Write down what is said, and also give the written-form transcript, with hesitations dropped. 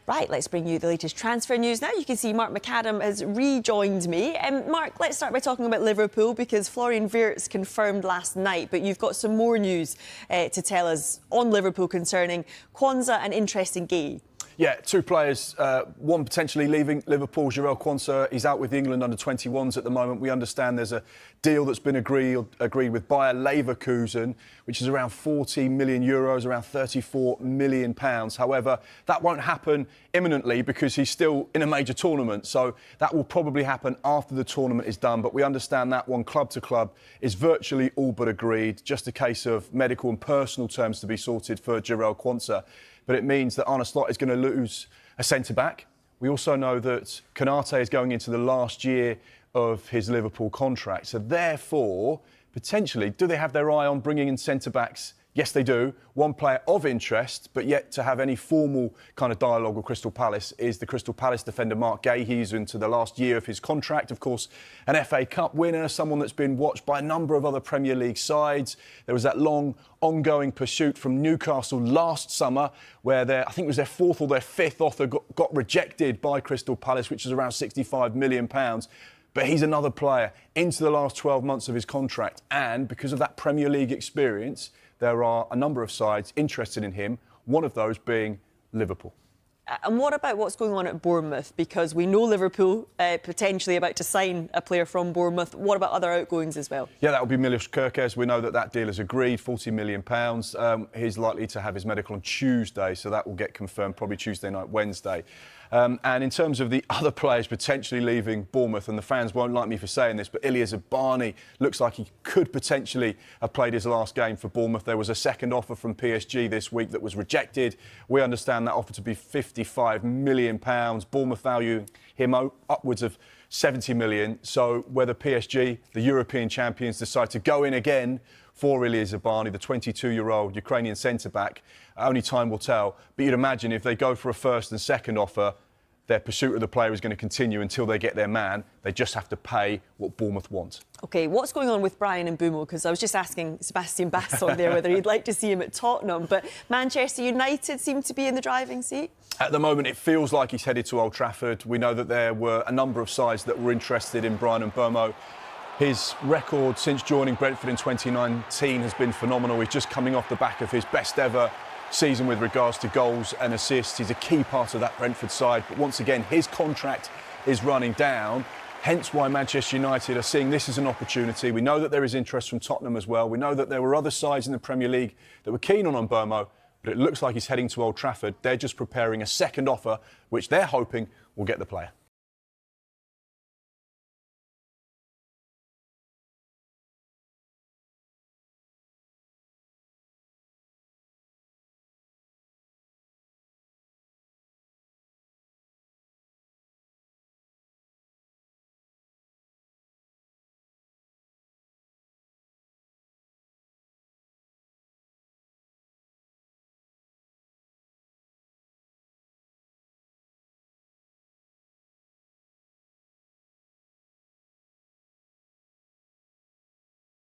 Right, let's bring you the latest transfer news now. You can see Mark McAdam has rejoined me. Mark, let's start by talking about Liverpool, because Florian Wirtz confirmed last night, but you've got some more news to tell us on Liverpool concerning Kwanzaa and interest in Guehi. Yeah, two players, one potentially leaving Liverpool. Jarell Quansah, he's out with the England under-21s at the moment. We understand there's a deal that's been agreed with Bayer Leverkusen, which is around 40 million euros, around 34 million pounds. However, that won't happen imminently because he's still in a major tournament. So that will probably happen after the tournament is done. But we understand that one, club to club, is virtually all but agreed. Just a case of medical and personal terms to be sorted for Jarell Quansah. But it means that Arne Slot is going to lose a centre-back. We also know that Konate is going into the last year of his Liverpool contract. So therefore, potentially, do they have their eye on bringing in centre-backs? Yes, they do. One player of interest, but yet to have any formal kind of dialogue with Crystal Palace is the Crystal Palace defender Mark Guehi. He's into the last year of his contract. Of course, an FA Cup winner, someone that's been watched by a number of other Premier League sides. There was that long, ongoing pursuit from Newcastle last summer where I think it was their fourth or their fifth offer got rejected by Crystal Palace, which is around £65 million. But he's another player into the last 12 months of his contract. And because of that Premier League experience, there are a number of sides interested in him, one of those being Liverpool. And what about what's going on at Bournemouth? Because we know Liverpool potentially about to sign a player from Bournemouth. What about other outgoings as well? Yeah, that will be Milos Kerkez. We know that deal is agreed, £40 million. He's likely to have his medical on Tuesday, so that will get confirmed probably Tuesday night, Wednesday. And in terms of the other players potentially leaving Bournemouth, and the fans won't like me for saying this, but Ilya Zabani looks like he could potentially have played his last game for Bournemouth. There was a second offer from PSG this week that was rejected. We understand that offer to be £55 million. Bournemouth value him upwards of 70 million. So whether PSG, the European champions, decide to go in again for Ilya Zabani, the 22-year-old Ukrainian centre-back, only time will tell. But you'd imagine if they go for a first and second offer, their pursuit of the player is going to continue until they get their man. They just have to pay what Bournemouth want. OK, what's going on with Brian Mbeumo? Because I was just asking Sebastian Bass on there whether he'd like to see him at Tottenham. But Manchester United seem to be in the driving seat. At the moment, it feels like he's headed to Old Trafford. We know that there were a number of sides that were interested in Brian Mbeumo. His record since joining Brentford in 2019 has been phenomenal. He's just coming off the back of his best ever season with regards to goals and assists. He's a key part of that Brentford side. But once again, his contract is running down. Hence why Manchester United are seeing this as an opportunity. We know that there is interest from Tottenham as well. We know that there were other sides in the Premier League that were keen on Mbeumo, but it looks like he's heading to Old Trafford. They're just preparing a second offer, which they're hoping will get the player.